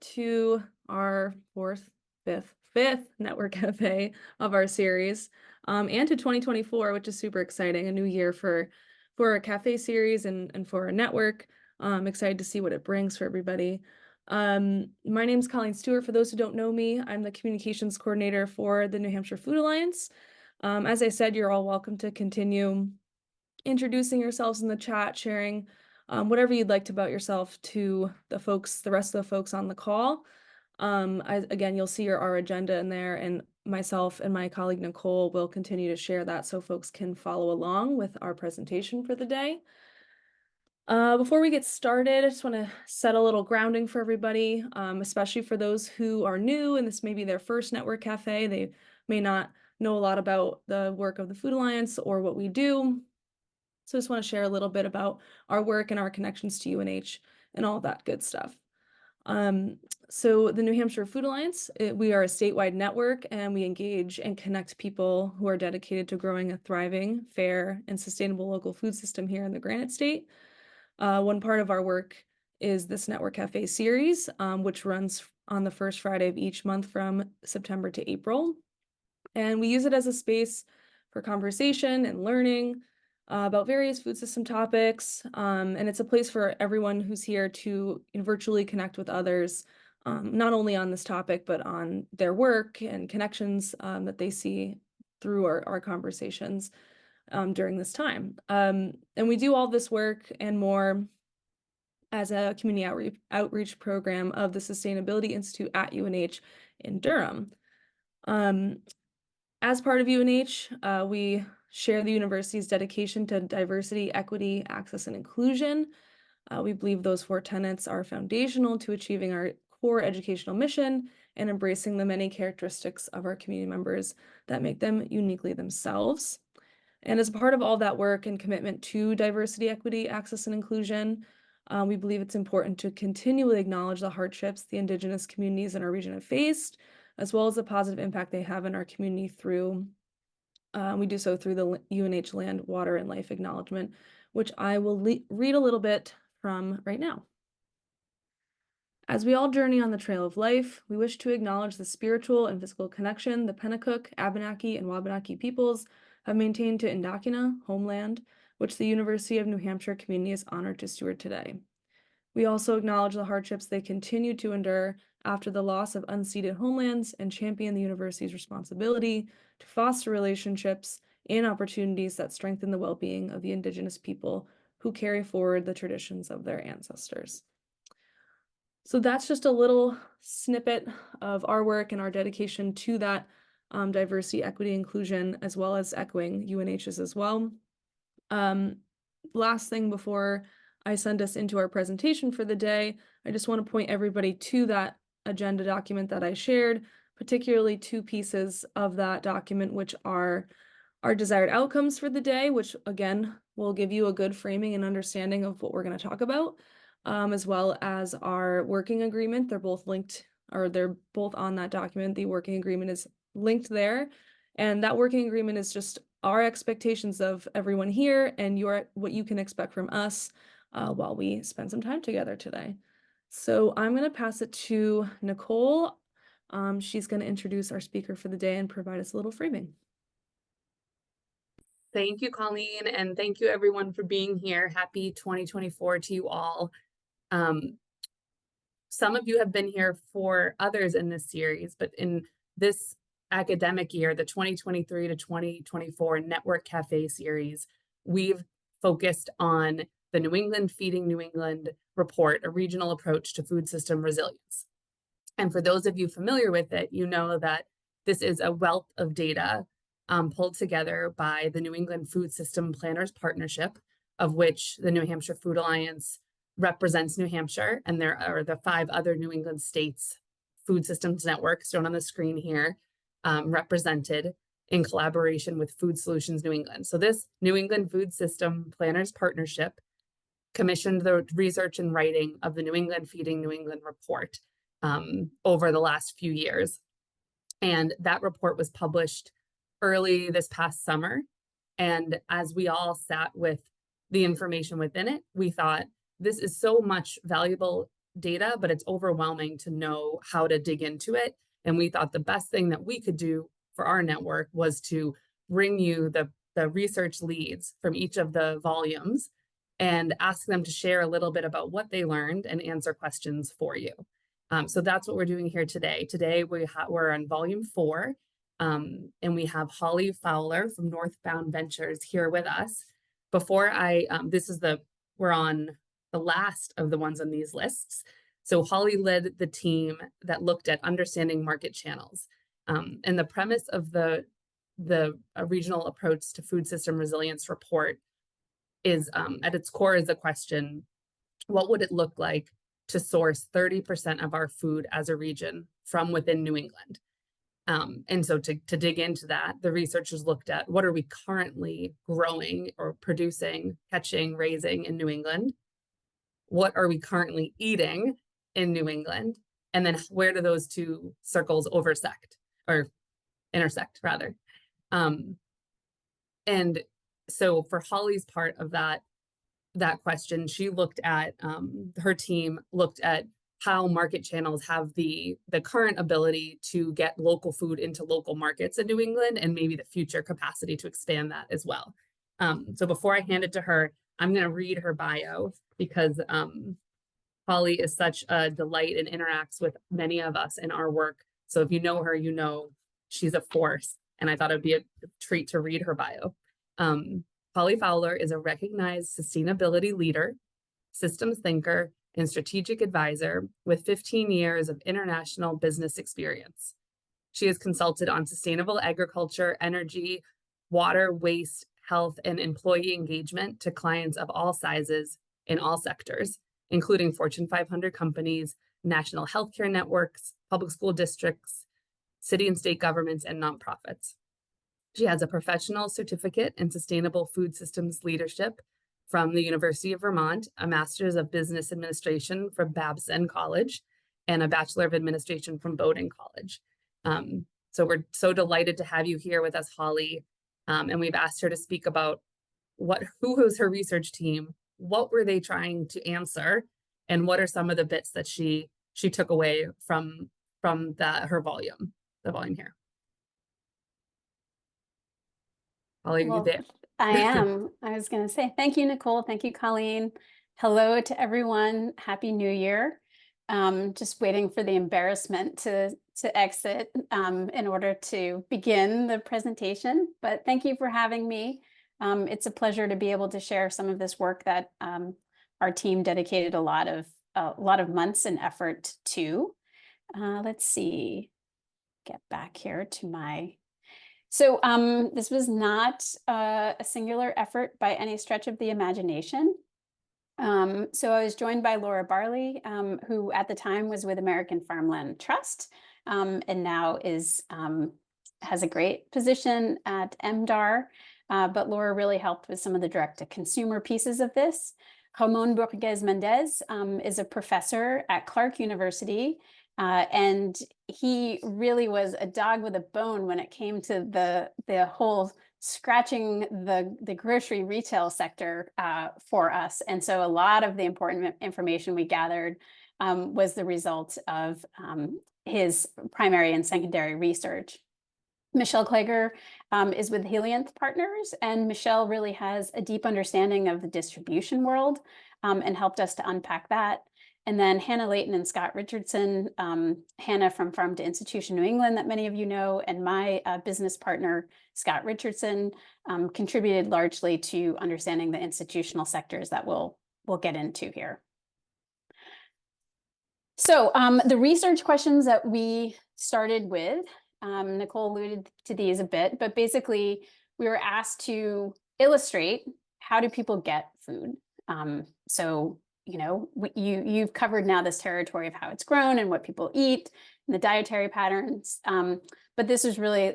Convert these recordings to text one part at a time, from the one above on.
to our fifth Network Cafe of our series, and to 2024, which is super exciting, a new year for our cafe series and for our network. Excited to see what it brings for everybody. My name's Colleen Stewart. For those who don't know me, I'm the communications coordinator for the New Hampshire Food Alliance. As I said, you're all welcome to continue introducing yourselves in the chat, sharing whatever you'd like about yourself to the rest of the folks on the call. Again, you'll see our agenda in there, and myself and my colleague Nicole will continue to share that so folks can follow along with our presentation for the day. Before we get started, I just want to set a little grounding for everybody, especially for those who are new and this may be their first Network Cafe. They may not know a lot about the work of the Food Alliance or what we do. So I just want to share a little bit about our work and our connections to UNH and all that good stuff. So the New Hampshire Food Alliance, we are a statewide network, and we engage and connect people who are dedicated to growing a thriving, fair, and sustainable local food system here in the Granite State. One part of our work is this Network Cafe series, which runs on the first Friday of each month from September to April. And we use it as a space for conversation and learning about various food system topics. And it's a place for everyone who's here to virtually connect with others, not only on this topic, but on their work and connections that they see through our conversations during this time. And we do all this work and more as a community outreach program of the Sustainability Institute at UNH in Durham. As part of UNH, we share the university's dedication to diversity, equity, access, and inclusion. We believe those four tenets are foundational to achieving our core educational mission and embracing the many characteristics of our community members that make them uniquely themselves. And as part of all that work and commitment to diversity, equity, access, and inclusion, we believe it's important to continually acknowledge the hardships the Indigenous communities in our region have faced, as well as the positive impact they have in our community through we do so through the UNH Land, Water, and Life Acknowledgement, which I will read a little bit from right now. As we all journey on the trail of life, we wish to acknowledge the spiritual and physical connection the Pennacook, Abenaki, and Wabanaki peoples have maintained to Indakina, homeland, which the University of New Hampshire community is honored to steward today. We also acknowledge the hardships they continue to endure after the loss of unceded homelands and champion the university's responsibility to foster relationships and opportunities that strengthen the well-being of the Indigenous people who carry forward the traditions of their ancestors. So that's just a little snippet of our work and our dedication to that diversity, equity, inclusion, as well as echoing UNH's as well. Last thing before I send us into our presentation for the day, I just want to point everybody to that agenda document that I shared, particularly two pieces of that document, which are our desired outcomes for the day, which again will give you a good framing and understanding of what we're going to talk about, as well as our working agreement. They're both linked, or they're both on that document. The working agreement is linked there, and that working agreement is just our expectations of everyone here and what you can expect from us while we spend some time together today. So I'm going to pass it to Nicole. She's going to introduce our speaker for the day and provide us a little framing. Thank you, Colleen, and thank you everyone for being here. Happy 2024 to you all. Some of you have been here for others in this series, but in this academic year, the 2023 to 2024 Network Cafe series, we've focused on the New England Feeding New England report, a regional approach to food system resilience. And for those of you familiar with it, you know that this is a wealth of data pulled together by the New England Food System Planners Partnership, of which the New Hampshire Food Alliance represents New Hampshire, and there are the 5 other New England states food systems networks shown on the screen here, represented in collaboration with Food Solutions New England. So this New England Food System Planners Partnership commissioned the research and writing of the New England Feeding New England report over the last few years. And that report was published early this past summer. And as we all sat with the information within it, we thought this is so much valuable data, but it's overwhelming to know how to dig into it. And we thought the best thing that we could do for our network was to bring you the research leads from each of the volumes and ask them to share a little bit about what they learned and answer questions for you. So that's what we're doing here today. Today we're on volume 4, and we have Holly Fowler from Northbound Ventures here with us. Before we're on the last of the ones on these lists. So Holly led the team that looked at understanding market channels. And the premise of the regional approach to food system resilience report is at its core is the question, what would it look like to source 30% of our food as a region from within New England? And so to dig into that, the researchers looked at what are we currently growing or producing, catching, raising in New England? What are we currently eating in New England? And then where do those two circles intersect rather? And so for Holly's part of that question, she looked at, her team looked at how market channels have the current ability to get local food into local markets in New England and maybe the future capacity to expand that as well. So before I hand it to her, I'm going to read her bio because Holly is such a delight and interacts with many of us in our work. So if you know her, you know she's a force. And I thought it'd be a treat to read her bio. Holly Fowler is a recognized sustainability leader, systems thinker, and strategic advisor with 15 years of international business experience. She has consulted on sustainable agriculture, energy, water, waste, health, and employee engagement to clients of all sizes in all sectors, including Fortune 500 companies, national healthcare networks, public school districts, city and state governments, and nonprofits. She has a professional certificate in sustainable food systems leadership from the University of Vermont, a master's of business administration from Babson College, and a bachelor of administration from Bowdoin College. So we're so delighted to have you here with us, Holly. And we've asked her to speak about who was her research team, what were they trying to answer, and what are some of the bits that she took away from her volume, the volume here. Holly, Well, you there? I am. I was going to say, thank you, Nicole. Thank you, Colleen. Hello to everyone. Happy New Year. Just waiting for the embarrassment to exit in order to begin the presentation. But thank you for having me. It's a pleasure to be able to share some of this work that our team dedicated a lot of months and effort to. Let's see. Get back here to my. So this was not a singular effort by any stretch of the imagination. So I was joined by Laura Barley, who at the time was with American Farmland Trust, and now has a great position at MDAR. But Laura really helped with some of the direct-to-consumer pieces of this. Ramon Borges Mendez is a professor at Clark University, and he really was a dog with a bone when it came to the whole scratching the grocery retail sector for us. And so a lot of the important information we gathered was the result of his primary and secondary research. Michelle Klager is with Helianth Partners, and Michelle really has a deep understanding of the distribution world and helped us to unpack that. And then Hannah Layton and Scott Richardson, Hannah from Farm to Institution New England that many of you know, and my business partner, Scott Richardson, contributed largely to understanding the institutional sectors that we'll get into here. So the research questions that we started with, Nicole alluded to these a bit, but basically we were asked to illustrate how do people get food. So you know, you've covered now this territory of how it's grown and what people eat and the dietary patterns. But this is really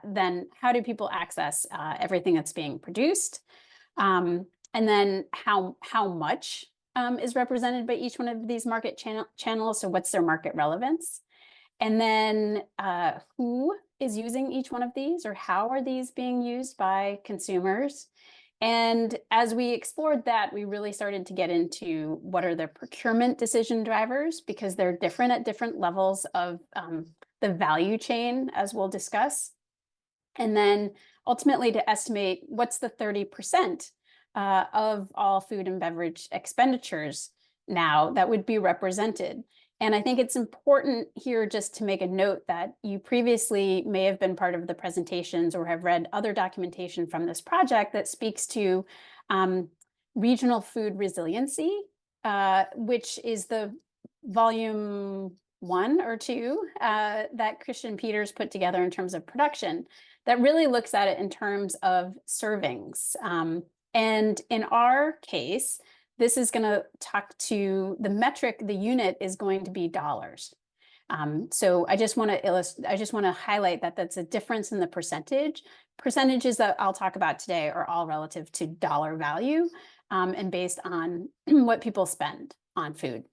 then how do people access everything that's being produced? And then how much is represented by each one of these market channels? So what's their market relevance? And then who is using each one of these, or how are these being used by consumers? And as we explored that, we really started to get into what are the procurement decision drivers, because they're different at different levels of the value chain, as we'll discuss. And then ultimately to estimate what's the 30% of all food and beverage expenditures now that would be represented. And I think it's important here just to make a note that you previously may have been part of the presentations or have read other documentation from this project that speaks to regional food resiliency, which is the volume 1 or 2 that Christian Peters put together in terms of production, that really looks at it in terms of servings. And in our case, this is going to talk to the metric, the unit is going to be dollars. So I just want to highlight that that's a difference in the percentage. Percentages that I'll talk about today are all relative to dollar value and based on what people spend on food.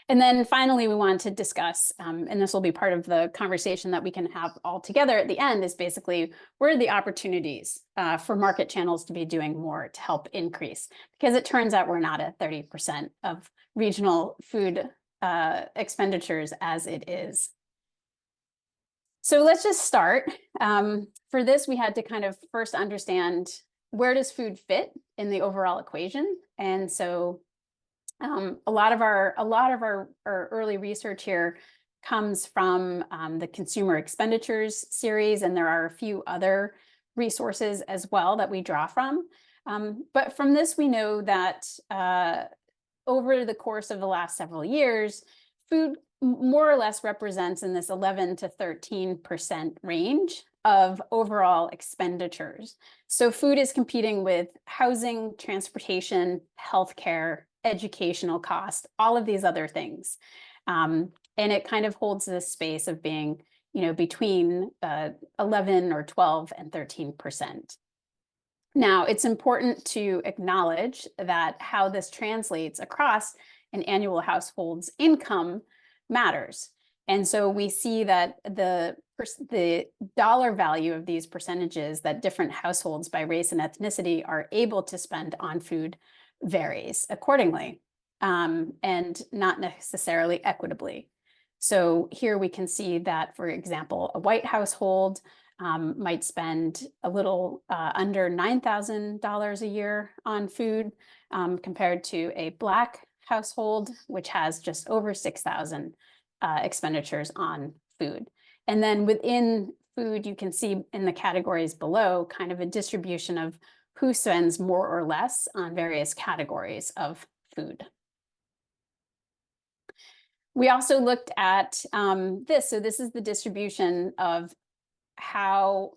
And then finally, we want to discuss, and this will be part of the conversation that we can have all together at the end, is basically where are the opportunities for market channels to be doing more to help increase? Because it turns out we're not at 30% of regional food expenditures as it is. So let's just start. For this, we had to kind of first understand, where does food fit in the overall equation? And so a lot of our early research here comes from the Consumer Expenditures series, and there are a few other resources as well that we draw from. But from this, we know that over the course of the last several years, food more or less represents in this 11 to 13% range of overall expenditures. So food is competing with housing, transportation, healthcare, educational cost, all of these other things. And it kind of holds this space of being, between 11 or 12 and 13%. Now, it's important to acknowledge that how this translates across an annual household's income matters. And so we see that the dollar value of these percentages that different households by race and ethnicity are able to spend on food varies accordingly, and not necessarily equitably. So here we can see that, for example, a white household might spend a little under $9,000 a year on food, compared to a Black household, which has just over 6,000 expenditures on food. And then within food, you can see in the categories below kind of a distribution of who spends more or less on various categories of food. We also looked at this. So this is the distribution of how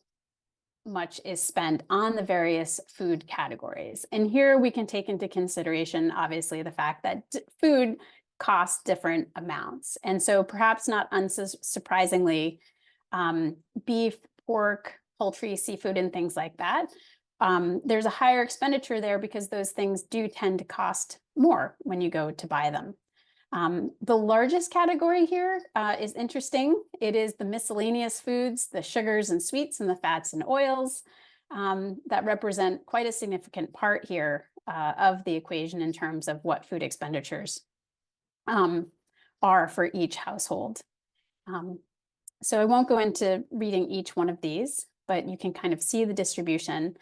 much is spent on the various food categories. And here we can take into consideration, obviously, the fact that food costs different amounts. And so perhaps not unsurprisingly, beef, pork, poultry, seafood, and things like that, there's a higher expenditure there because those things do tend to cost more when you go to buy them. The largest category here is interesting. It is the miscellaneous foods, the sugars and sweets and the fats and oils that represent quite a significant part here of the equation in terms of what food expenditures are for each household. So I won't go into reading each one of these, but you can kind of see the distribution.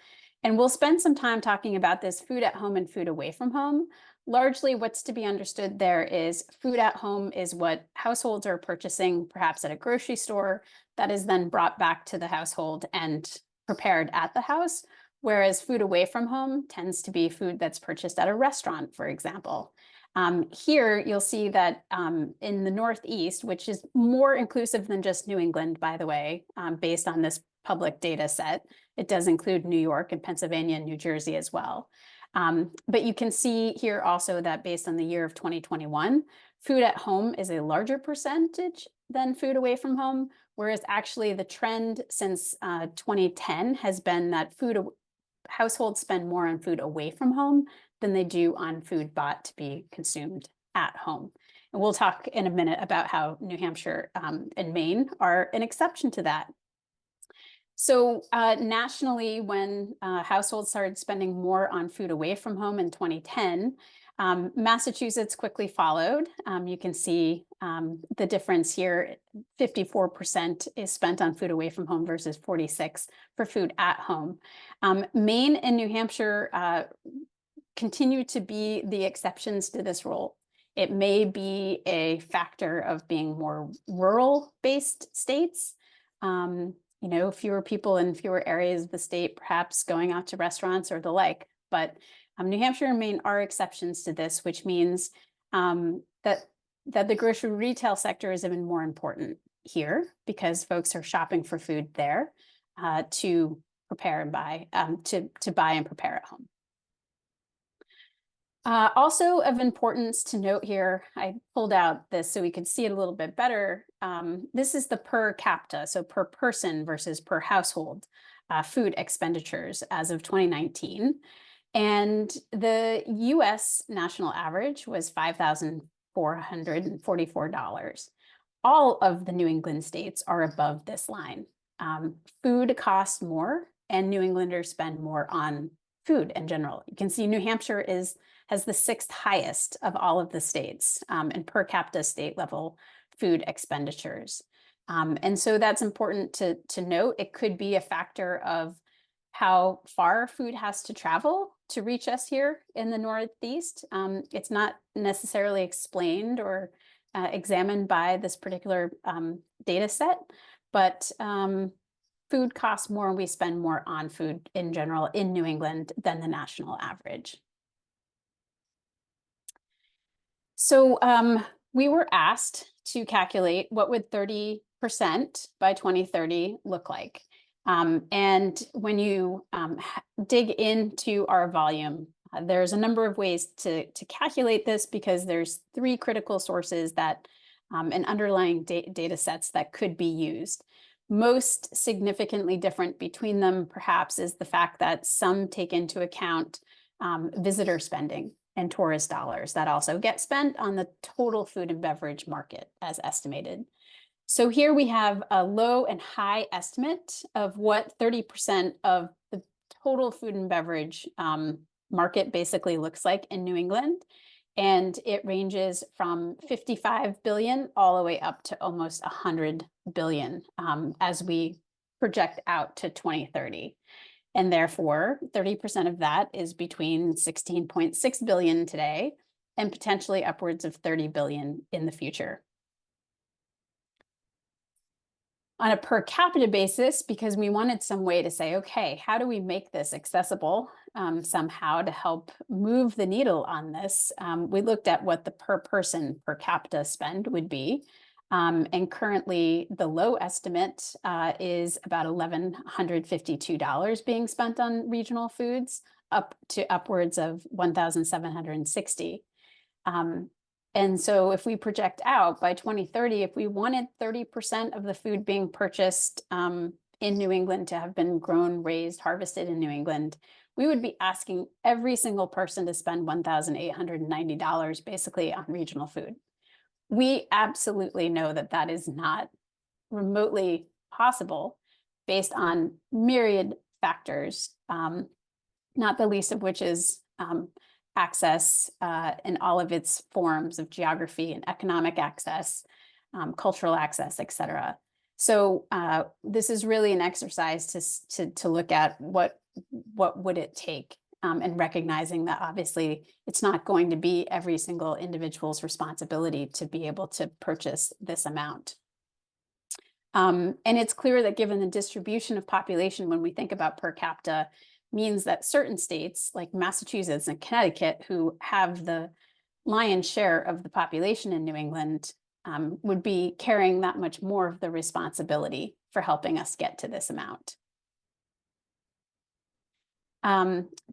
And we'll spend some time talking about this food at home and food away from home. Largely what's to be understood there is food at home is what households are purchasing, perhaps at a grocery store, that is then brought back to the household and prepared at the house, whereas food away from home tends to be food that's purchased at a restaurant, for example. Here you'll see that in the Northeast, which is more inclusive than just New England, by the way, based on this public data set, it does include New York and Pennsylvania and New Jersey as well. But you can see here also that based on the year of 2021, food at home is a larger percentage than food away from home, whereas actually the trend since 2010 has been that households spend more on food away from home than they do on food bought to be consumed at home. And we'll talk in a minute about how New Hampshire and Maine are an exception to that. So nationally, when households started spending more on food away from home in 2010, Massachusetts quickly followed. You can see the difference here. 54% is spent on food away from home versus 46% for food at home. Maine and New Hampshire continue to be the exceptions to this rule. It may be a factor of being more rural-based states. You know, fewer people in fewer areas of the state, perhaps going out to restaurants or the like. But New Hampshire and Maine are exceptions to this, which means that the grocery retail sector is even more important here because folks are shopping for food there to prepare and buy, to buy and prepare at home. Also of importance to note here, I pulled out this so we could see it a little bit better. This is the per capita, so per person versus per household food expenditures as of 2019. And the US national average was $5,444. All of the New England states are above this line. Food costs more and New Englanders spend more on food in general. You can see New Hampshire has the 6th highest of all of the states in per capita state level food expenditures. And so that's important to note. It could be a factor of how far food has to travel to reach us here in the Northeast. It's not necessarily explained or examined by this particular data set, but food costs more and we spend more on food in general in New England than the national average. So we were asked to calculate what would 30% by 2030 look like. And when you dig into our volume, there's a number of ways to calculate this because there's 3 critical sources that and underlying data sets that could be used. Most significantly different between them, perhaps, is the fact that some take into account visitor spending and tourist dollars that also get spent on the total food and beverage market as estimated. So here we have a low and high estimate of what 30% of the total food and beverage market basically looks like in New England. And it ranges from 55 billion all the way up to almost 100 billion as we project out to 2030. And therefore, 30% of that is between 16.6 billion today and potentially upwards of 30 billion in the future. On a per capita basis, because we wanted some way to say, okay, how do we make this accessible somehow to help move the needle on this? We looked at what the per person per capita spend would be. And currently the low estimate is about $1,152 being spent on regional foods, up to upwards of $1,760. And so if we project out by 2030, if we wanted 30% of the food being purchased in New England to have been grown, raised, harvested in New England, we would be asking every single person to spend $1,890 basically on regional food. We absolutely know that that is not remotely possible based on myriad factors, not the least of which is access in all of its forms of geography and economic access, cultural access, et cetera. So this is really an exercise to look at what would it take and recognizing that obviously it's not going to be every single individual's responsibility to be able to purchase this amount. And it's clear that given the distribution of population, when we think about per capita, means that certain states like Massachusetts and Connecticut, who have the lion's share of the population in New England, would be carrying that much more of the responsibility for helping us get to this amount.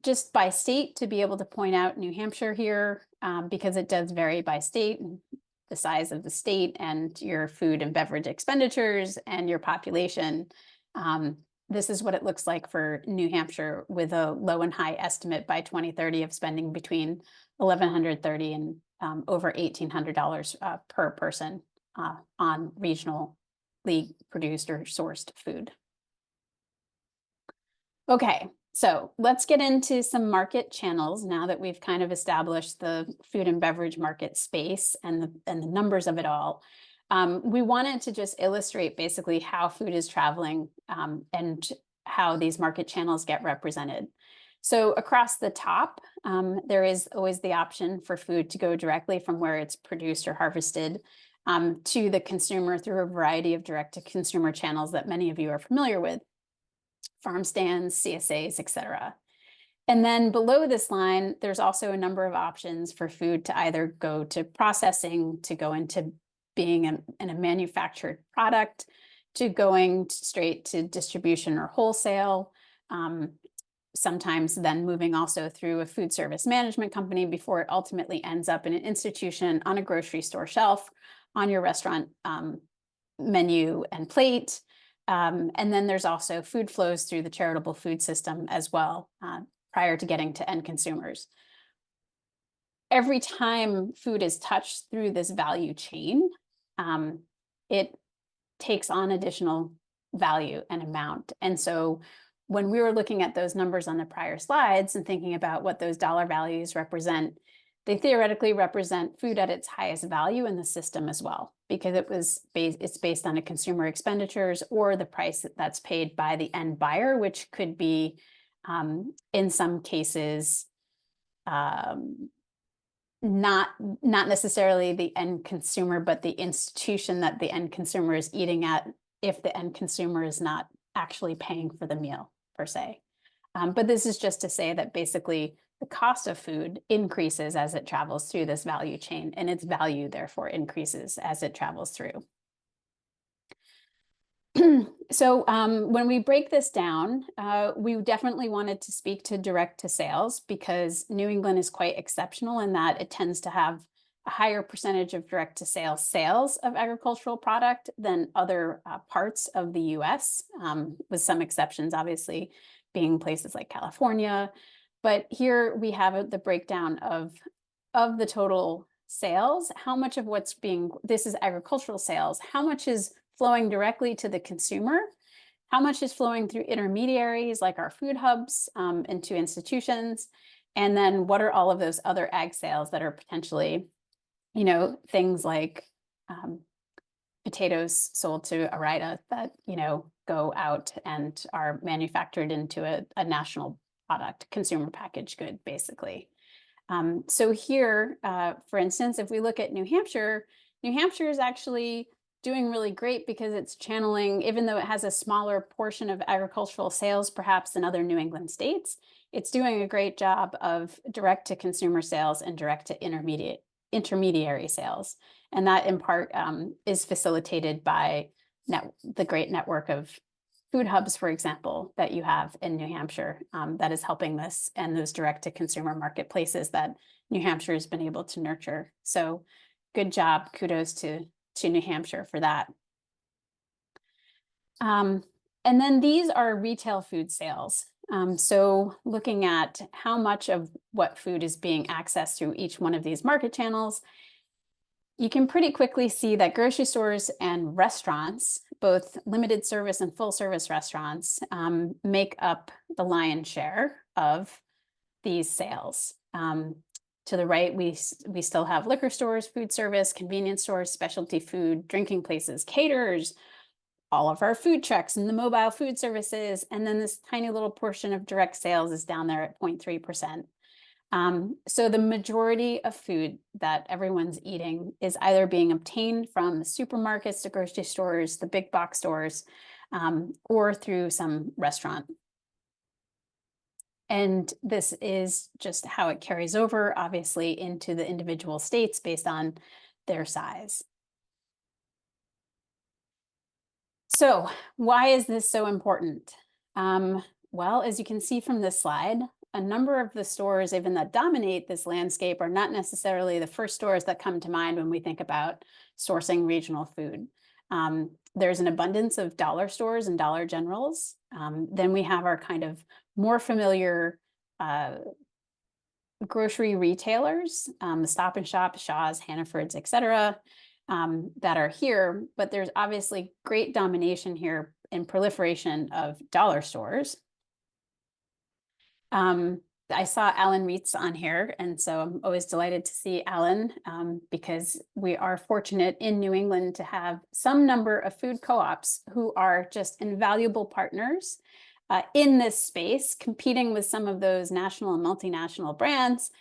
Just by state, to be able to point out New Hampshire here, because it does vary by state, the size of the state and your food and beverage expenditures and your population. This is what it looks like for New Hampshire with a low and high estimate by 2030 of spending between $1,130 and over $1,800 per person on regionally produced or sourced food. Okay, so let's get into some market channels now that we've kind of established the food and beverage market space and the numbers of it all. We wanted to just illustrate basically how food is traveling and how these market channels get represented. So across the top, there is always the option for food to go directly from where it's produced or harvested to the consumer through a variety of direct-to-consumer channels that many of you are familiar with. Farm stands, CSAs, etc. And then below this line, there's also a number of options for food to either go to processing, to go into being in a manufactured product, to going straight to distribution or wholesale, sometimes then moving also through a food service management company before it ultimately ends up in an institution, on a grocery store shelf, on your restaurant menu and plate. And then there's also food flows through the charitable food system as well, prior to getting to end consumers. Every time food is touched through this value chain, it takes on additional value and amount. And so when we were looking at those numbers on the prior slides and thinking about what those dollar values represent, they theoretically represent food at its highest value in the system as well, because it's based on a consumer expenditures or the price that's paid by the end buyer, which could be in some cases not necessarily the end consumer, but the institution that the end consumer is eating at, if the end consumer is not actually paying for the meal per se. But this is just to say that basically the cost of food increases as it travels through this value chain, and its value therefore increases as it travels through. So when we break this down, we definitely wanted to speak to direct to sales, because New England is quite exceptional in that it tends to have a higher percentage of direct to sales of agricultural product than other parts of the US, with some exceptions obviously being places like California. But here we have the breakdown of the total sales, how much of this is agricultural sales, how much is flowing directly to the consumer, how much is flowing through intermediaries like our food hubs into institutions, and then what are all of those other ag sales that are potentially, things like potatoes sold to Arida that, go out and are manufactured into a national product, consumer packaged good, basically. So here, for instance, if we look at New Hampshire is actually doing really great because it's channeling, even though it has a smaller portion of agricultural sales perhaps than other New England states, it's doing a great job of direct to consumer sales and direct to intermediary sales. And that in part is facilitated by the great network of food hubs, for example, that you have in New Hampshire that is helping this, and those direct to consumer marketplaces that New Hampshire has been able to nurture. So good job, kudos to New Hampshire for that. And then these are retail food sales. So looking at how much of what food is being accessed through each one of these market channels, you can pretty quickly see that grocery stores and restaurants, both limited service and full service restaurants, make up the lion's share of these sales. To the right, we still have liquor stores, food service, convenience stores, specialty food, drinking places, caterers, all of our food trucks and the mobile food services. And then this tiny little portion of direct sales is down there at 0.3%. So the majority of food that everyone's eating is either being obtained from the supermarkets, the grocery stores, the big box stores, or through some restaurant. And this is just how it carries over, obviously, into the individual states based on their size. So why is this so important? Well, as you can see from this slide, a number of the stores even that dominate this landscape are not necessarily the first stores that come to mind when we think about sourcing regional food. There's an abundance of dollar stores and Dollar Generals. Then we have our kind of more familiar grocery retailers, the Stop and Shop, Shaw's, Hannaford's, etc., that are here. But there's obviously great domination here in proliferation of dollar stores. I saw Alan Reitz on here, and so I'm always delighted to see Alan because we are fortunate in New England to have some number of food co-ops who are just invaluable partners in this space, competing with some of those national and multinational brands,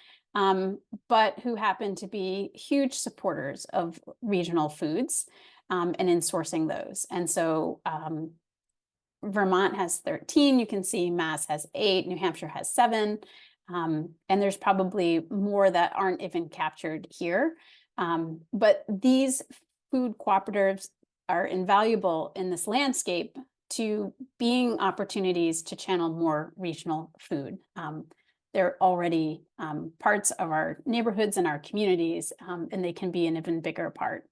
but who happen to be huge supporters of regional foods and in sourcing those. And so Vermont has 13, you can see Mass has 8, New Hampshire has 7, and there's probably more that aren't even captured here. But these food cooperatives are invaluable in this landscape to being opportunities to channel more regional food. They're already parts of our neighborhoods and our communities, and they can be an even bigger part.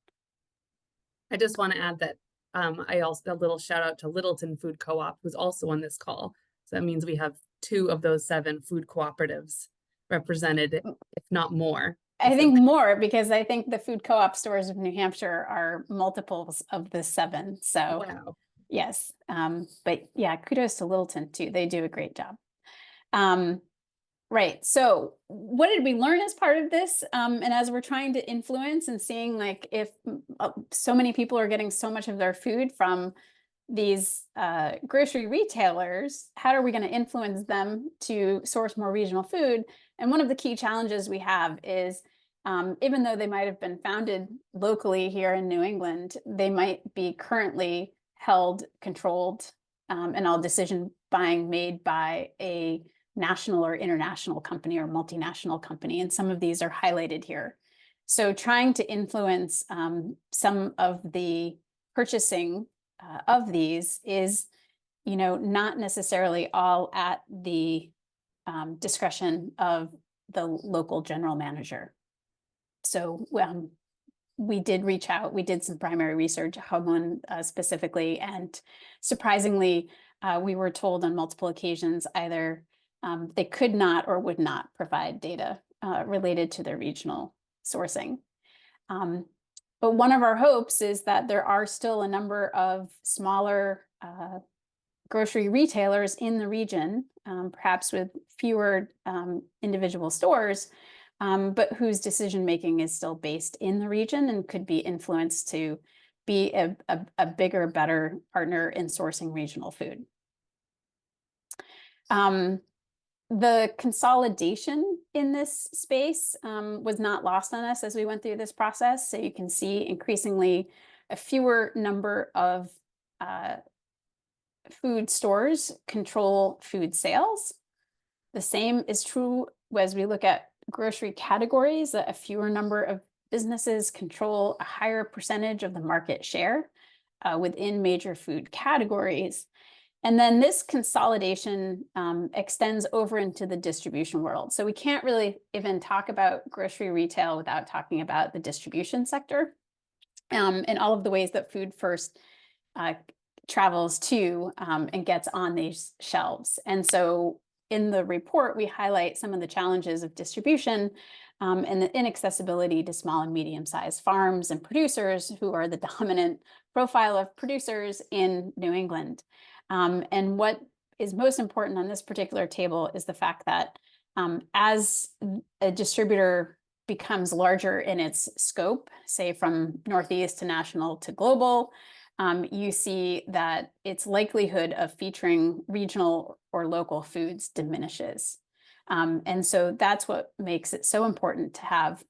I just want to add that I also, a little shout out to Littleton Food Co-op, who's also on this call. So that means we have 2 of those 7 food cooperatives represented, if not more. I think more, because I think the food co-op stores of New Hampshire are multiples of the 7. So Wow. yes, but yeah, kudos to Littleton too. They do a great job. Right. So what did we learn as part of this? And as we're trying to influence and seeing like if so many people are getting so much of their food from these grocery retailers, how are we going to influence them to source more regional food? And one of the key challenges we have is even though they might have been founded locally here in New England, they might be currently held, controlled, and all decision buying made by a national or international company or multinational company. And some of these are highlighted here. So trying to influence some of the purchasing of these is, you know, not necessarily all at the discretion of the local general manager. So we did reach out, we did some primary research, Hogman specifically, and surprisingly, we were told on multiple occasions either they could not or would not provide data related to their regional sourcing. But one of our hopes is that there are still a number of smaller grocery retailers in the region, perhaps with fewer individual stores, but whose decision-making is still based in the region and could be influenced to be a bigger, better partner in sourcing regional food. The consolidation in this space was not lost on us as we went through this process. So you can see increasingly a fewer number of food stores control food sales. The same is true as we look at grocery categories, that a fewer number of businesses control a higher percentage of the market share within major food categories. And then this consolidation extends over into the distribution world. So we can't really even talk about grocery retail without talking about the distribution sector and all of the ways that food first travels to and gets on these shelves. And so in the report, we highlight some of the challenges of distribution and the inaccessibility to small and medium-sized farms and producers who are the dominant profile of producers in New England. And what is most important on this particular table is the fact that as a distributor becomes larger in its scope, say from Northeast to national to global, you see that its likelihood of featuring regional or local foods diminishes. And so that's what makes it so important to have,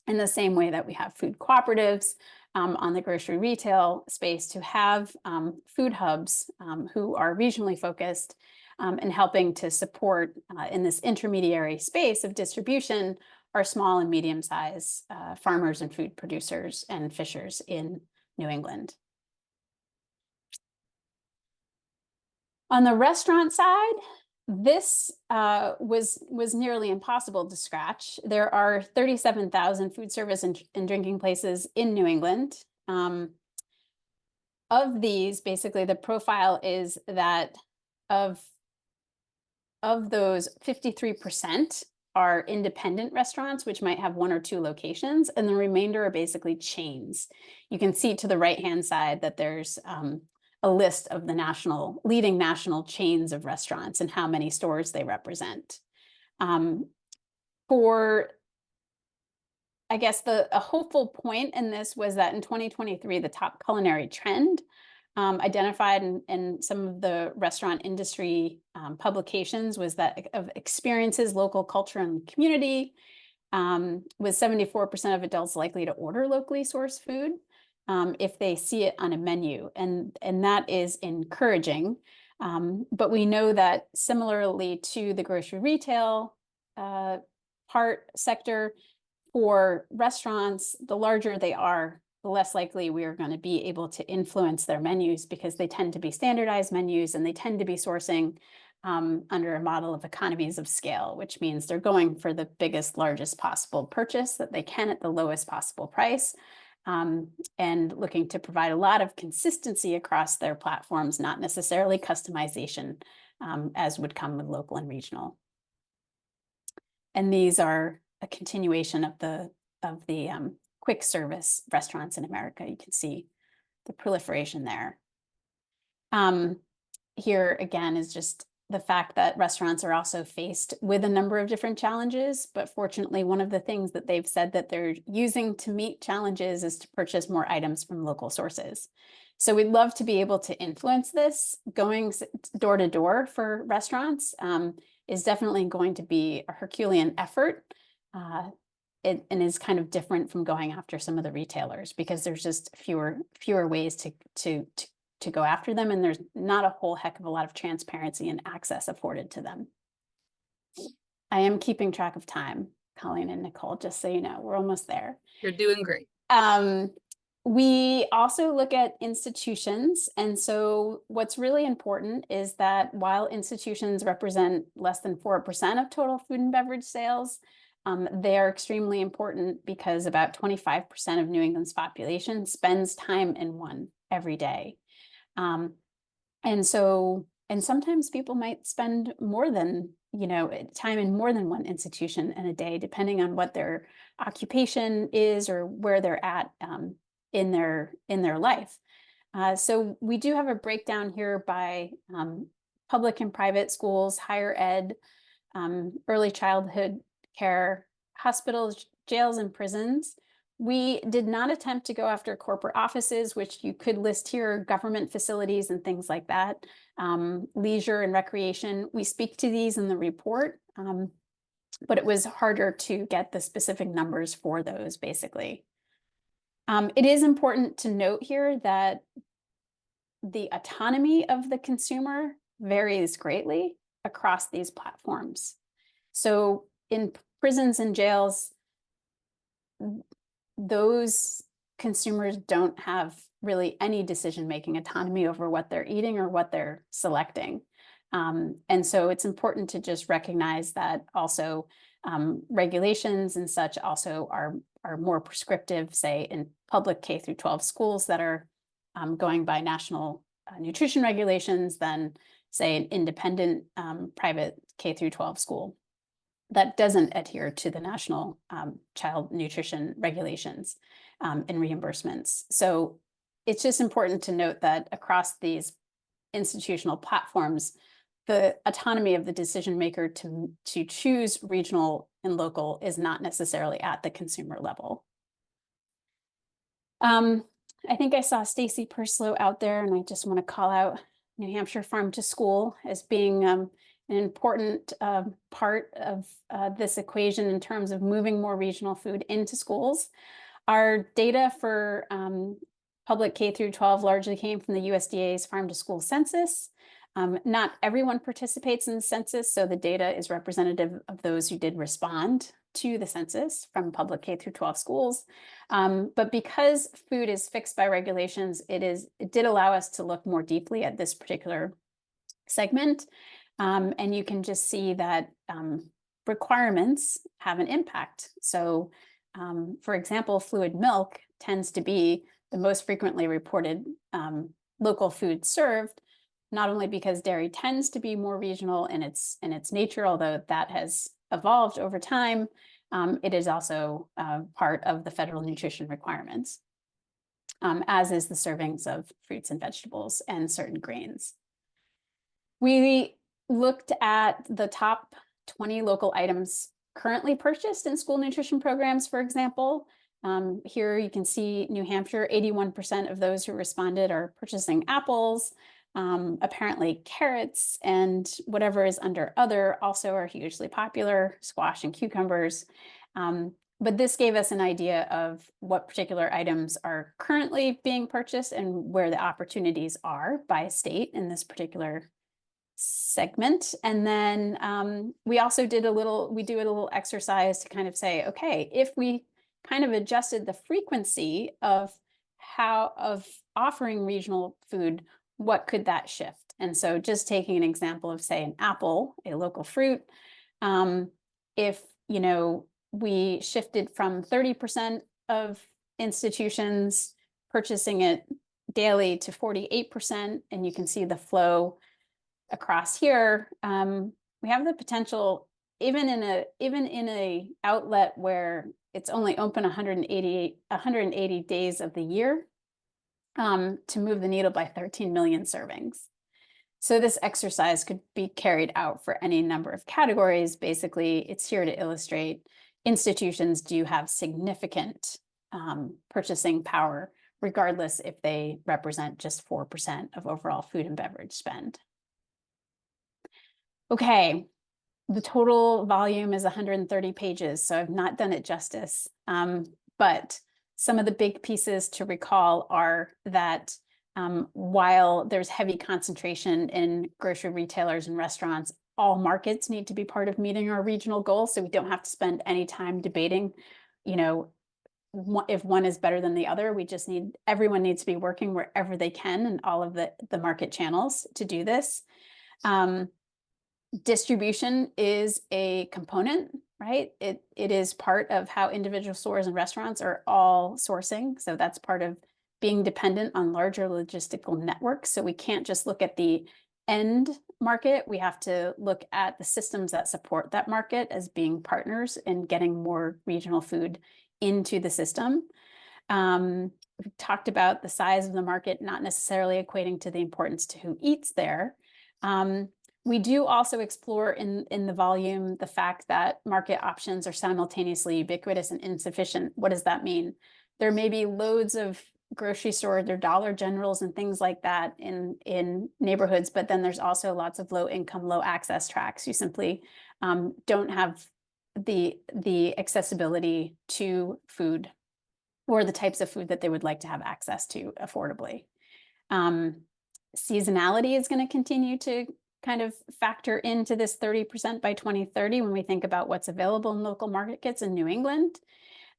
in the same way that we have food cooperatives on the grocery retail space, to have food hubs who are regionally focused and helping to support in this intermediary space of distribution are small and medium-sized farmers and food producers and fishers in New England. On the restaurant side, this was nearly impossible to scratch. There are 37,000 food service and drinking places in New England. Of these, basically, the profile is that of those, 53% are independent restaurants, which might have 1 or 2 locations, and the remainder are basically chains. You can see to the right-hand side that there's a list of the leading national chains of restaurants and how many stores they represent. I guess a hopeful point in this was that in 2023, the top culinary trend identified in some of the restaurant industry publications was that of experiences, local culture, and community, with 74% of adults likely to order locally sourced food if they see it on a menu. And that is encouraging. But we know that similarly to the grocery retail sector, for restaurants, the larger they are, the less likely we are going to be able to influence their menus, because they tend to be standardized menus and they tend to be sourcing under a model of economies of scale, which means they're going for the biggest, largest possible purchase that they can at the lowest possible price, and looking to provide a lot of consistency across their platforms, not necessarily customization, as would come with local and regional. And these are a continuation of the quick service restaurants in America. You can see the proliferation there. Here again is just the fact that restaurants are also faced with a number of different challenges, but fortunately, one of the things that they've said that they're using to meet challenges is to purchase more items from local sources. So we'd love to be able to influence this. Going door to door for restaurants is definitely going to be a Herculean effort. And is kind of different from going after some of the retailers, because there's just fewer ways to go after them, and there's not a whole heck of a lot of transparency and access afforded to them. I am keeping track of time, Colleen and Nicole, just so you know, we're almost there. You're doing great. We also look at institutions, and so what's really important is that while institutions represent less than 4% of total food and beverage sales, they are extremely important because about 25% of New England's population spends time in one every day. And sometimes people might spend more than, time in more than one institution in a day, depending on what their occupation is or where they're at in their life. So we do have a breakdown here by public and private schools, higher ed, early childhood care, hospitals, jails, and prisons. We did not attempt to go after corporate offices, which you could list here, government facilities and things like that, leisure and recreation. We speak to these in the report, but it was harder to get the specific numbers for those, basically. It is important to note here that the autonomy of the consumer varies greatly across these platforms. So in prisons and jails, those consumers don't have really any decision-making autonomy over what they're eating or what they're selecting. And so it's important to just recognize that also regulations and such also are more prescriptive, say in public K through 12 schools that are going by national nutrition regulations than, say, an independent private K through 12 school that doesn't adhere to the national child nutrition regulations and reimbursements. So it's just important to note that across these institutional platforms, the autonomy of the decision maker to choose regional and local is not necessarily at the consumer level. I think I saw Stacy Perslow out there, and I just want to call out New Hampshire Farm to School as being an important part of this equation in terms of moving more regional food into schools. Our data for public K through 12 largely came from the USDA's Farm to School census. Not everyone participates in the census, so the data is representative of those who did respond to the census from public K through 12 schools. But because food is fixed by regulations, it did allow us to look more deeply at this particular segment. And you can just see that requirements have an impact. So, for example, fluid milk tends to be the most frequently reported local food served, not only because dairy tends to be more regional in its nature, although that has evolved over time, it is also part of the federal nutrition requirements. as is the servings of fruits and vegetables and certain grains. We looked at the top 20 local items currently purchased in school nutrition programs, for example. Here you can see New Hampshire, 81% of those who responded are purchasing apples. Apparently carrots and whatever is under other also are hugely popular, squash and cucumbers. But this gave us an idea of what particular items are currently being purchased and where the opportunities are by state in this particular segment. And then we also did a little exercise to kind of say, okay, if we kind of adjusted the frequency of offering regional food, what could that shift? And so just taking an example of, say, an apple, a local fruit, if, you know, we shifted from 30% of institutions purchasing it daily to 48%, and you can see the flow across here, we have the potential, even in a outlet where it's only open 180 days of the year, to move the needle by 13 million servings. So this exercise could be carried out for any number of categories. Basically, it's here to illustrate institutions do have significant purchasing power, regardless if they represent just 4% of overall food and beverage spend. Okay, the total volume is 130 pages, so I've not done it justice. But some of the big pieces to recall are that while there's heavy concentration in grocery retailers and restaurants, all markets need to be part of meeting our regional goals. So we don't have to spend any time debating, you know, if one is better than the other. We just need, everyone needs to be working wherever they can in all of the market channels to do this. Distribution is a component, right? It is part of how individual stores and restaurants are all sourcing. So that's part of being dependent on larger logistical networks. So we can't just look at the end market. We have to look at the systems that support that market as being partners in getting more regional food into the system. We've talked about the size of the market not necessarily equating to the importance to who eats there. We do also explore in the volume the fact that market options are simultaneously ubiquitous and insufficient. What does that mean? There may be loads of grocery stores, there are Dollar Generals and things like that in neighborhoods, but then there's also lots of low income, low access tracts. You simply don't have the accessibility to food or the types of food that they would like to have access to affordably. Seasonality is going to continue to kind of factor into this 30% by 2030 when we think about what's available in local markets in New England.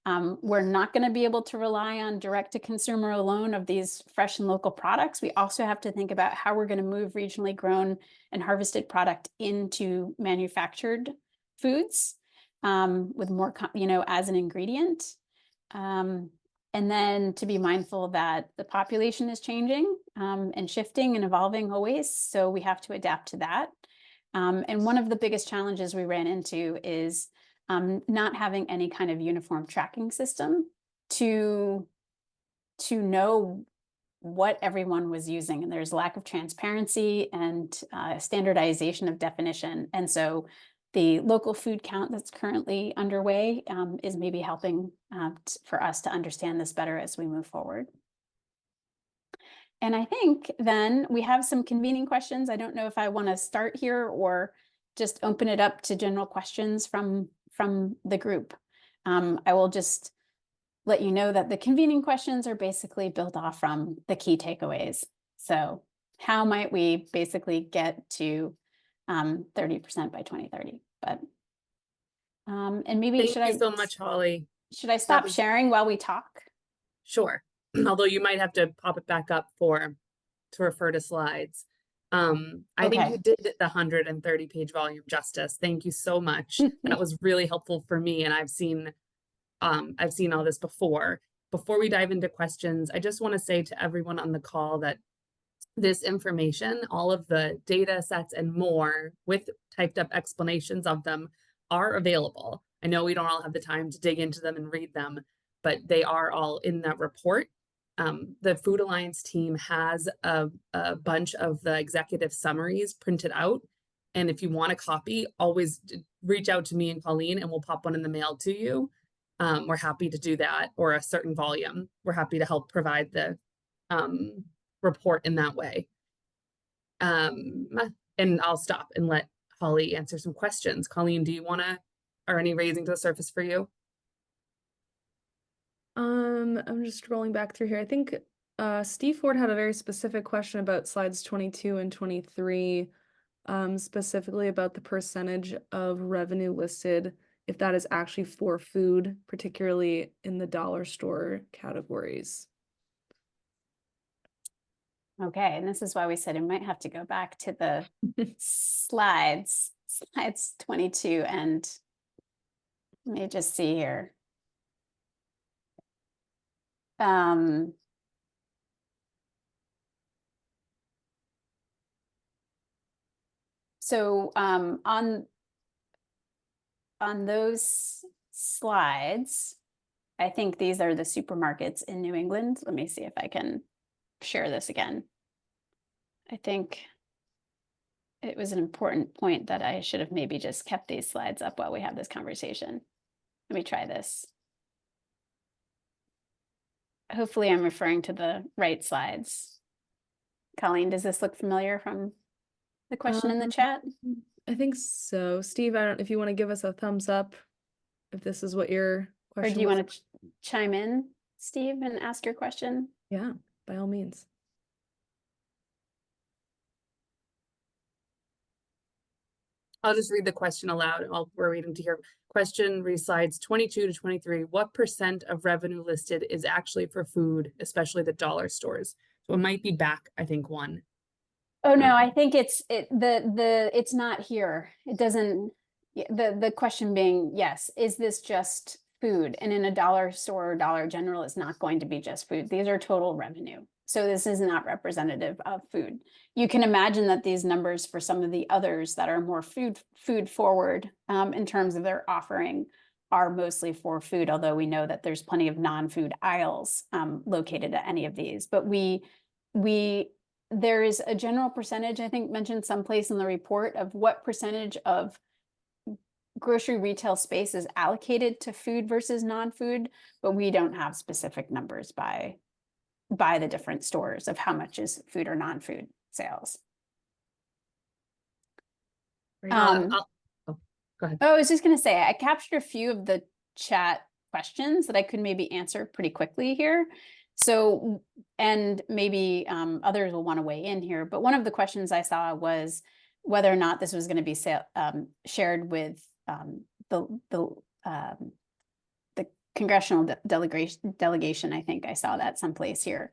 We're not going to be able to rely on direct to consumer alone of these fresh and local products. We also have to think about how we're going to move regionally grown and harvested product into manufactured foods with more, you know, as an ingredient. And then to be mindful that the population is changing and shifting and evolving always. So we have to adapt to that. And one of the biggest challenges we ran into is not having any kind of uniform tracking system to know what everyone was using. And there's lack of transparency and standardization of definition. And so the local food count that's currently underway is maybe helping for us to understand this better as we move forward. And I think then we have some convening questions. I don't know if I want to start here or just open it up to general questions from the group. I will just let you know that the convening questions are basically built off from the key takeaways. So how might we basically get to 30% by 2030? But and maybe Thank you so much, Holly. Should I stop sharing while we talk? Sure. Although you might have to pop it back up to refer to slides. I think you did the 130-page volume justice. Thank you so much. That was really helpful for me, and I've seen all this before. Before we dive into questions, I just want to say to everyone on the call that this information, all of the data sets and more with typed up explanations of them are available. I know we don't all have the time to dig into them and read them, but they are all in that report. the Food Alliance team has a bunch of the executive summaries printed out. And if you want a copy, always reach out to me and Colleen and we'll pop one in the mail to you. We're happy to do that, or a certain volume. We're happy to help provide the report in that way. And I'll stop and let Holly answer some questions. Colleen, do you want to, are any raising to the surface for you? I'm just scrolling back through here. I think Steve Ford had a very specific question about slides 22 and 23, specifically about the percentage of revenue listed, if that is actually for food, particularly in the dollar store categories. Okay, and this is why we said we might have to go back to the slides 22, and let me just see here. So on those slides, I think these are the supermarkets in New England. Let me see if I can share this again. I think it was an important point that I should have maybe just kept these slides up while we have this conversation. Let me try this. Hopefully I'm referring to the right slides. Colleen, does this look familiar from the question in the chat? I think so. Steve, I don't if you want to give us a thumbs up if this is what your Or question do you was. want to chime in, Steve, and ask your question? Yeah, by all means. I'll just read the question aloud while we're reading to hear. Question reads slides 22 to 23. What percent of revenue listed is actually for food, especially the dollar stores? So it might be back, I think, one. Oh no, I think it's not here. It doesn't, the question being, yes, is this just food? And in a dollar store or Dollar General, it's not going to be just food. These are total revenue. So this is not representative of food. You can imagine that these numbers for some of the others that are more food forward in terms of their offering are mostly for food, although we know that there's plenty of non-food aisles located at any of these. But there is a general percentage, I think mentioned someplace in the report, of what percentage of grocery retail space is allocated to food versus non-food, but we don't have specific numbers by the different stores of how much is food or non-food sales. Go ahead. I was just going to say, I captured a few of the chat questions that I could maybe answer pretty quickly here. So, and maybe others will want to weigh in here, but one of the questions I saw was whether or not this was going to be shared with the congressional delegation. I think I saw that someplace here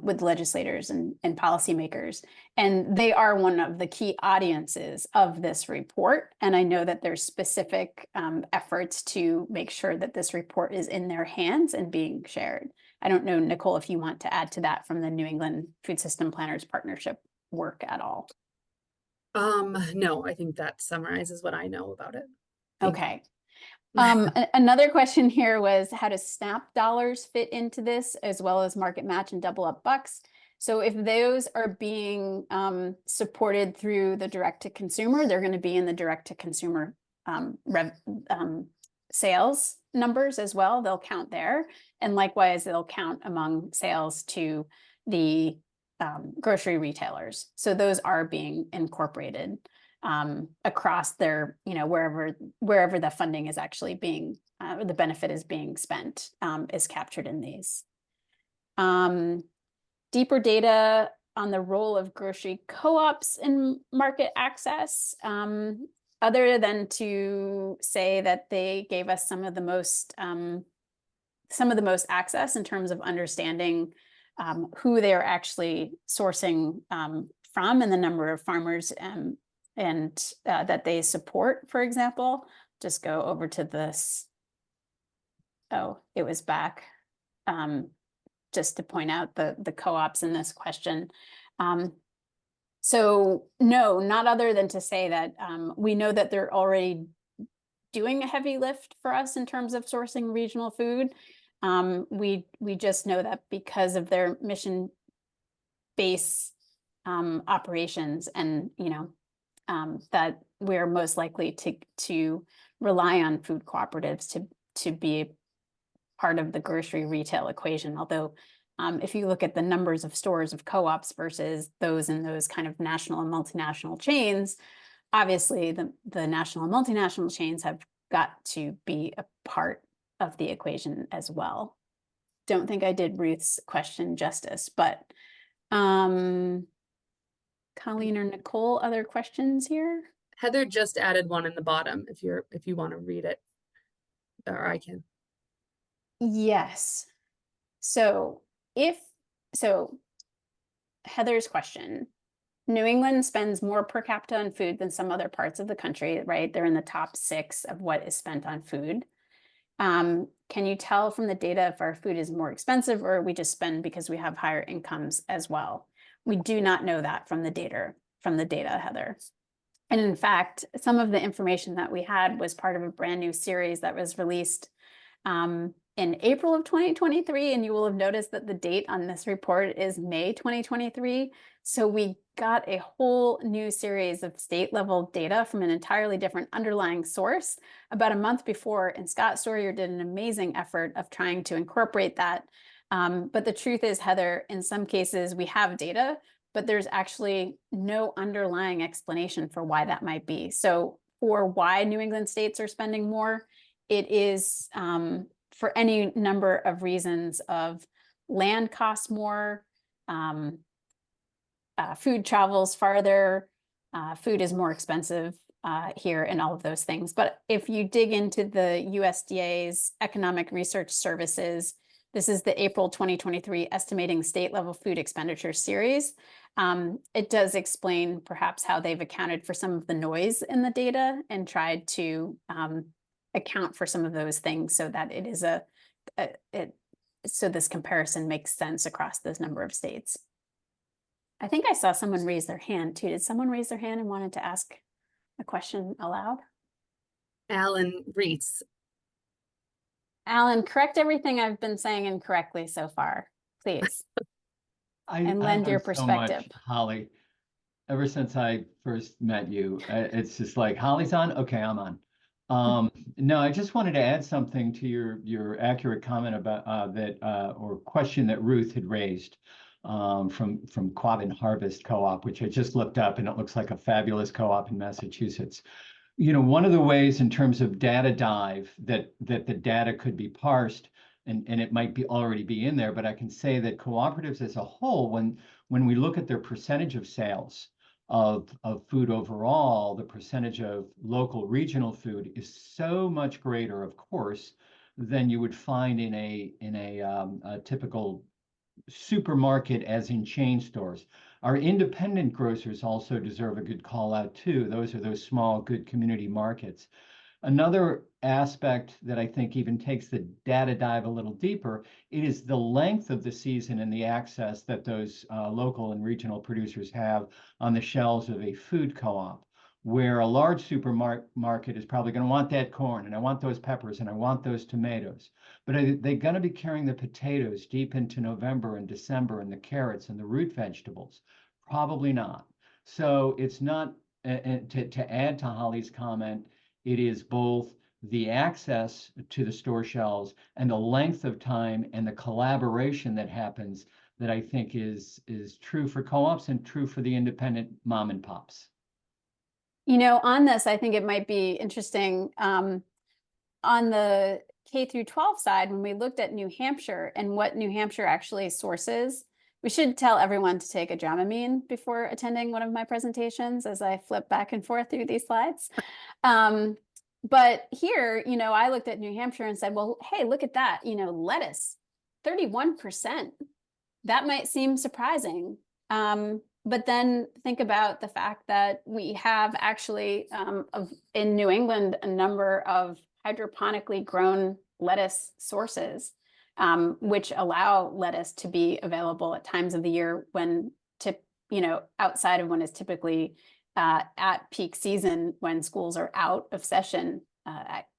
with legislators and policymakers, and they are one of the key audiences of this report. And I know that there's specific efforts to make sure that this report is in their hands and being shared. I don't know, Nicole, if you want to add to that from the New England Food System Planners Partnership work at all. No, I think that summarizes what I know about it. Okay. Another question here was how does SNAP dollars fit into this, as well as market match and double up bucks? So if those are being supported through the direct to consumer, they're going to be in the direct to consumer sales numbers as well. They'll count there, and likewise they'll count among sales to the grocery retailers. So those are being incorporated across their, wherever the funding is actually being, the benefit is being spent, is captured in these. Deeper data on the role of grocery co-ops in market access, other than to say that they gave us some of the most access in terms of understanding who they're actually sourcing from and the number of farmers and that they support, for example. Just go over to this. Oh, it was back. Just to point out the co-ops in this question. So no, not other than to say that we know that they're already doing a heavy lift for us in terms of sourcing regional food. We just know that because of their mission base operations, and that we're most likely to rely on food cooperatives to be part of the grocery retail equation. Although if you look at the numbers of stores of co-ops versus those in those kind of national and multinational chains, obviously the national and multinational chains have got to be a part of the equation as well. Don't think I did Ruth's question justice, but Colleen or Nicole, other questions here? Heather just added one in the bottom if you want to read it, or I can. Yes. So Heather's question, New England spends more per capita on food than some other parts of the country, right? They're in the top 6 of what is spent on food. Can you tell from the data if our food is more expensive, or we just spend because we have higher incomes as well? We do not know that from the data, Heather. And in fact, some of the information that we had was part of a brand new series that was released in April of 2023, and you will have noticed that the date on this report is May 2023. So we got a whole new series of state level data from an entirely different underlying source about a month before, and Scott Sawyer did an amazing effort of trying to incorporate that. But the truth is, Heather, in some cases we have data, but there's actually no underlying explanation for why that might be. So for why New England states are spending more, it is for any number of reasons of land costs more, food travels farther, food is more expensive here, and all of those things. But if you dig into the USDA's Economic Research Services, this is the April 2023 Estimating State Level Food Expenditure Series. It does explain perhaps how they've accounted for some of the noise in the data and tried to account for some of those things so that it is so this comparison makes sense across this number of states. I think I saw someone raise their hand too. Did someone raise their hand and wanted to ask a question aloud? Alan Reitz. Alan, correct everything I've been saying incorrectly so far, please. And lend your perspective. So much, Holly. Ever since I first met you, it's just like, Holly's on? Okay, I'm on. No, I just wanted to add something to your accurate comment about or question that Ruth had raised from Quabbin Harvest Co-op, which I just looked up, and it looks like a fabulous co-op in Massachusetts. One of the ways in terms of data dive that the data could be parsed, and it might already be in there, but I can say that cooperatives as a whole, when we look at their percentage of sales of food overall, the percentage of local regional food is so much greater, of course, than you would find in a typical supermarket, as in chain stores. Our independent grocers also deserve a good call out too. Those are those small, good community markets. Another aspect that I think even takes the data dive a little deeper, it is the length of the season and the access that those local and regional producers have on the shelves of a food co-op, where a large supermarket is probably going to want that corn, and I want those peppers, and I want those tomatoes. But are they going to be carrying the potatoes deep into November and December, and the carrots and the root vegetables? Probably not. So it's not, to add to Holly's comment, it is both the access to the store shelves and the length of time and the collaboration that happens that I think is true for co-ops and true for the independent mom and pops. On this, I think it might be interesting on the K through 12 side, when we looked at New Hampshire and what New Hampshire actually sources. We should tell everyone to take a Dramamine before attending one of my presentations as I flip back and forth through these slides. But here, I looked at New Hampshire and said, well, hey, look at that, lettuce, 31%. That might seem surprising. But then think about the fact that we have actually in New England a number of hydroponically grown lettuce sources, which allow lettuce to be available at times of the year when, outside of when it's typically at peak season when schools are out of session.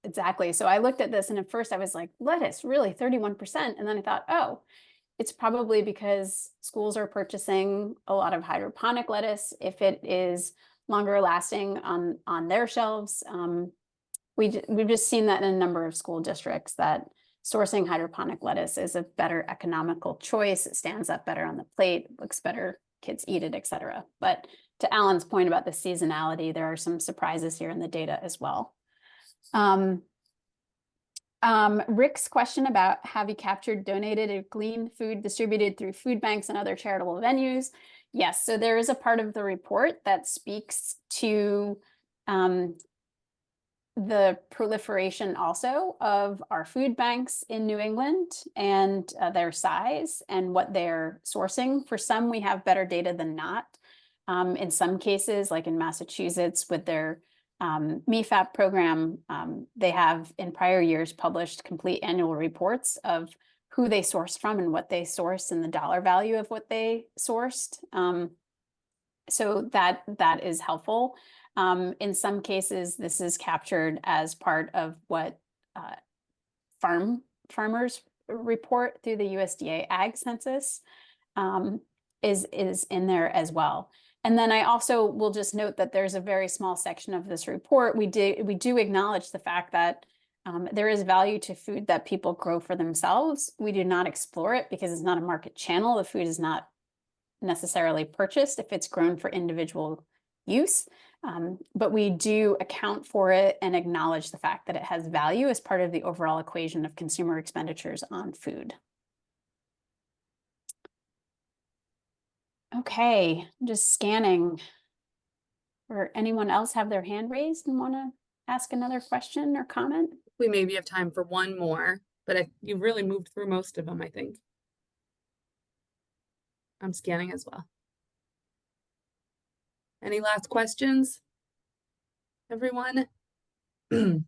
exactly. So I looked at this and at first I was like, lettuce, really 31%. And then I thought, oh, it's probably because schools are purchasing a lot of hydroponic lettuce. If it is longer lasting on their shelves, we've just seen that in a number of school districts that sourcing hydroponic lettuce is a better economical choice. It stands up better on the plate, looks better, kids eat it, etc. But to Alan's point about the seasonality, there are some surprises here in the data as well. Rick's question about have you captured donated or gleaned food distributed through food banks and other charitable venues? Yes, so there is a part of the report that speaks to the proliferation also of our food banks in New England and their size and what they're sourcing. For some, we have better data than not. In some cases, like in Massachusetts with their MIFAP program, they have in prior years published complete annual reports of who they sourced from and what they sourced and the dollar value of what they sourced. So that is helpful. In some cases, this is captured as part of what farmers report through the USDA Ag Census is in there as well. And then I also will just note that there's a very small section of this report. We do acknowledge the fact that there is value to food that people grow for themselves. We do not explore it because it's not a market channel. The food is not necessarily purchased if it's grown for individual use. But we do account for it and acknowledge the fact that it has value as part of the overall equation of consumer expenditures on food. Okay, just scanning. Or anyone else have their hand raised and want to ask another question or comment? We maybe have time for one more, but you really moved through most of them, I think. I'm scanning as well. Any last questions, everyone? A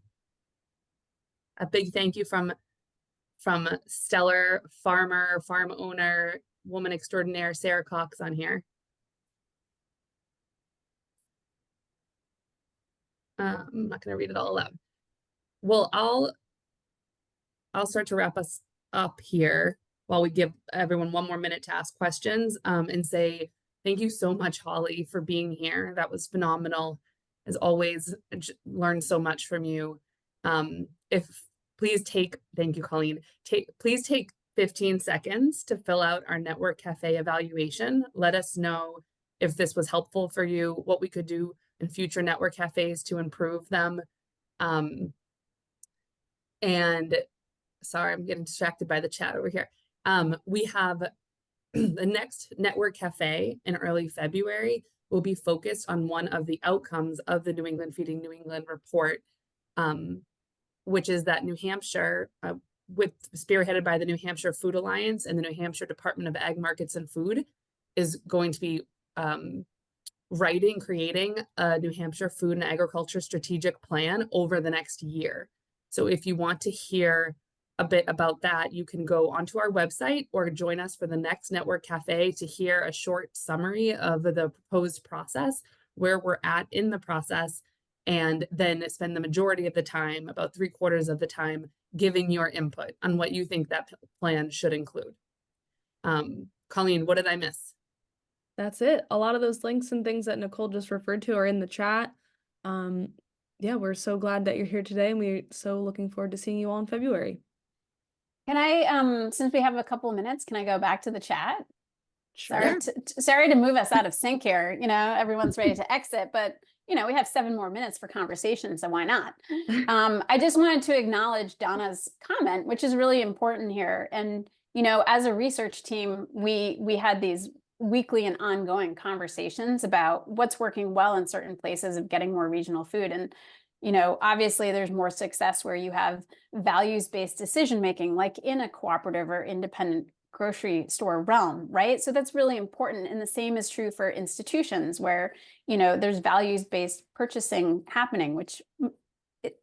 big thank you from stellar farmer, farm owner, woman extraordinaire, Sarah Cox on here. I'm not going to read it all aloud. Well, I'll start to wrap us up here while we give everyone one more minute to ask questions, and say thank you so much, Holly, for being here. That was phenomenal. As always, learned so much from you. Thank you, Colleen. Please take 15 seconds to fill out our Network Cafe evaluation. Let us know if this was helpful for you, what we could do in future network cafes to improve them. And sorry, I'm getting distracted by the chat over here. We have the next Network Cafe in early February will be focused on one of the outcomes of the New England Feeding New England report, which is that New Hampshire, spearheaded by the New Hampshire Food Alliance and the New Hampshire Department of Ag Markets and Food, is going to be creating a New Hampshire Food and Agriculture Strategic Plan over the next year. So if you want to hear a bit about that, you can go onto our website or join us for the next Network Cafe to hear a short summary of the proposed process, where we're at in the process, and then spend the majority of the time, about 3/4 of the time, giving your input on what you think that plan should include. Colleen, what did I miss? That's it. A lot of those links and things that Nicole just referred to are in the chat. Yeah, we're so glad that you're here today, and we're so looking forward to seeing you all in February. Can I, since we have a couple of minutes, can I go back to the chat? Sure. Sorry to move us out of sync here. You know, everyone's ready to exit, but you know, we have 7 more minutes for conversation, so why not? I just wanted to acknowledge Donna's comment, which is really important here. And you know, as a research team, we had these weekly and ongoing conversations about what's working well in certain places of getting more regional food. And you know, obviously there's more success where you have values-based decision-making, like in a cooperative or independent grocery store realm, right? So that's really important. And the same is true for institutions where, you know, there's values-based purchasing happening, which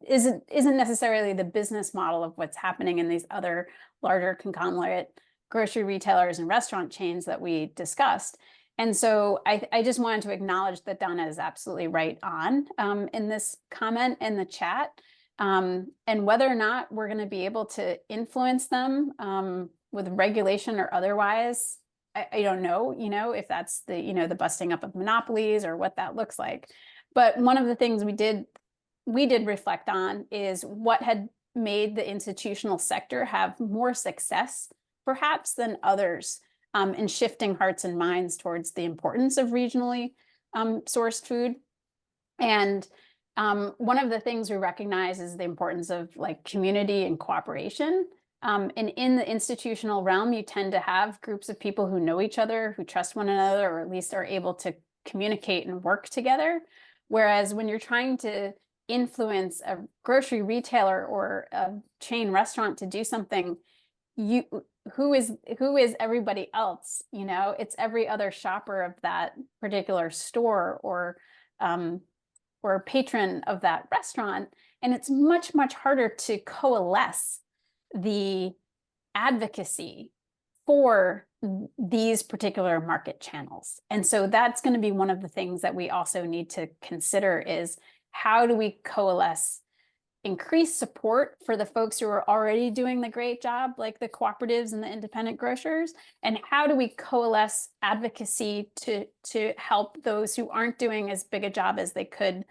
isn't necessarily the business model of what's happening in these other larger conglomerate grocery retailers and restaurant chains that we discussed. And so I just wanted to acknowledge that Donna is absolutely right on in this comment in the chat. And whether or not we're going to be able to influence them with regulation or otherwise, I don't know, if that's the, the busting up of monopolies or what that looks like. But one of the things we did reflect on is what had made the institutional sector have more success, perhaps, than others in shifting hearts and minds towards the importance of regionally sourced food. And one of the things we recognize is the importance of like community and cooperation. And in the institutional realm, you tend to have groups of people who know each other, who trust one another, or at least are able to communicate and work together. Whereas when you're trying to influence a grocery retailer or a chain restaurant to do something, who is everybody else? It's every other shopper of that particular store or patron of that restaurant. And it's much, much harder to coalesce the advocacy for these particular market channels. And so that's going to be one of the things that we also need to consider is how do we coalesce increased support for the folks who are already doing the great job, like the cooperatives and the independent grocers, and how do we coalesce advocacy to help those who aren't doing as big a job as they could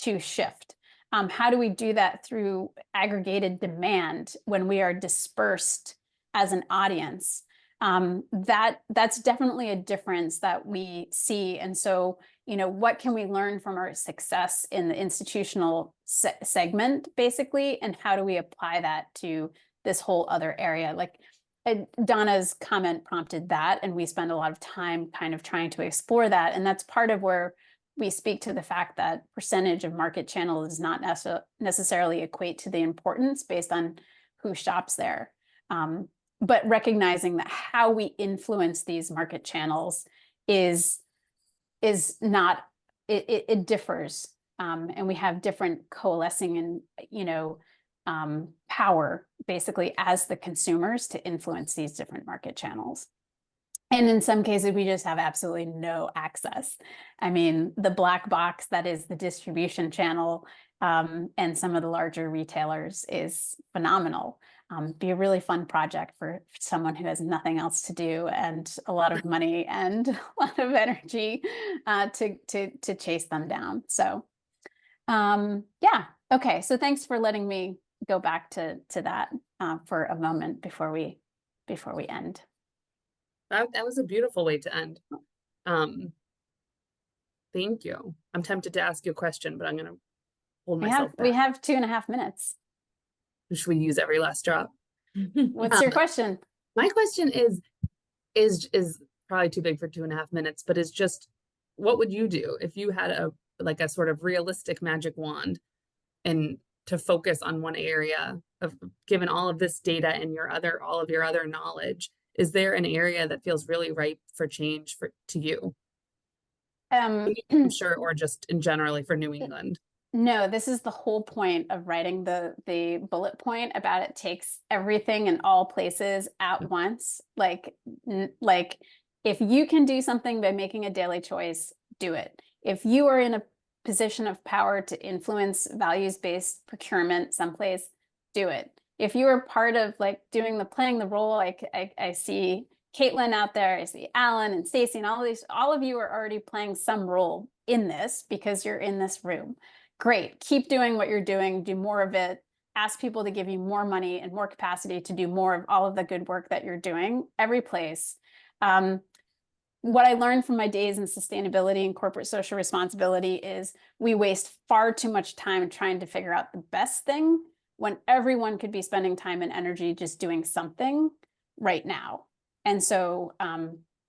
to shift? How do we do that through aggregated demand when we are dispersed as an audience? That's definitely a difference that we see. And so, what can we learn from our success in the institutional segment, basically, and how do we apply that to this whole other area? Like Donna's comment prompted that, and we spend a lot of time kind of trying to explore that. And that's part of where we speak to the fact that percentage of market channel does not necessarily equate to the importance based on who shops there. But recognizing that how we influence these market channels is not, it differs. And we have different coalescing and, power basically as the consumers to influence these different market channels. And in some cases, we just have absolutely no access. I mean, the black box that is the distribution channel and some of the larger retailers is phenomenal. Be a really fun project for someone who has nothing else to do and a lot of money and a lot of energy to chase them down. So yeah, okay. So thanks for letting me go back to that for a moment before we end. That was a beautiful way to end. Thank you. I'm tempted to ask you a question, but I'm going to hold myself back. We have 2.5 minutes. Should we use every last drop? What's your question? My question is probably too big for 2.5 minutes, but is just, what would you do if you had a sort of realistic magic wand and to focus on one area of, given all of this data and all of your other knowledge? Is there an area that feels really ripe for change to you? I'm sure, or just in generally for New England. No, this is the whole point of writing the bullet point about it takes everything in all places at once. Like if you can do something by making a daily choice, do it. If you are in a position of power to influence values-based procurement someplace, do it. If you are part of like playing the role, like I see Caitlin out there, I see Alan and Stacy and all of you are already playing some role in this because you're in this room. Great, keep doing what you're doing, do more of it, ask people to give you more money and more capacity to do more of all of the good work that you're doing every place. What I learned from my days in sustainability and corporate social responsibility is we waste far too much time trying to figure out the best thing when everyone could be spending time and energy just doing something right now. And so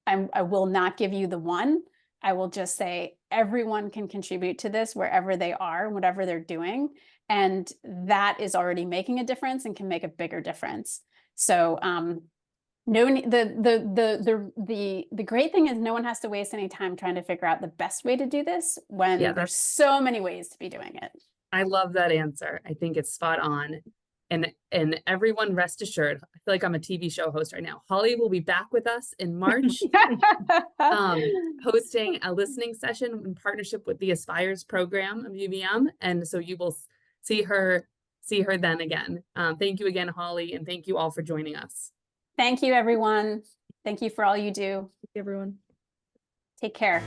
I will not give you the one. I will just say everyone can contribute to this wherever they are, whatever they're doing. And that is already making a difference and can make a bigger difference. So the great thing is no one has to waste any time trying to figure out the best way to do this when there's so many ways to be doing it. I love that answer. I think it's spot on. And everyone rest assured, I feel like I'm a TV show host right now. Holly will be back with us in March, hosting a listening session in partnership with the Aspires program of UVM. And so you will see her see her then again. Thank you again, Holly, and thank you all for joining us. Thank you, everyone. Thank you for all you do. Everyone. Take care.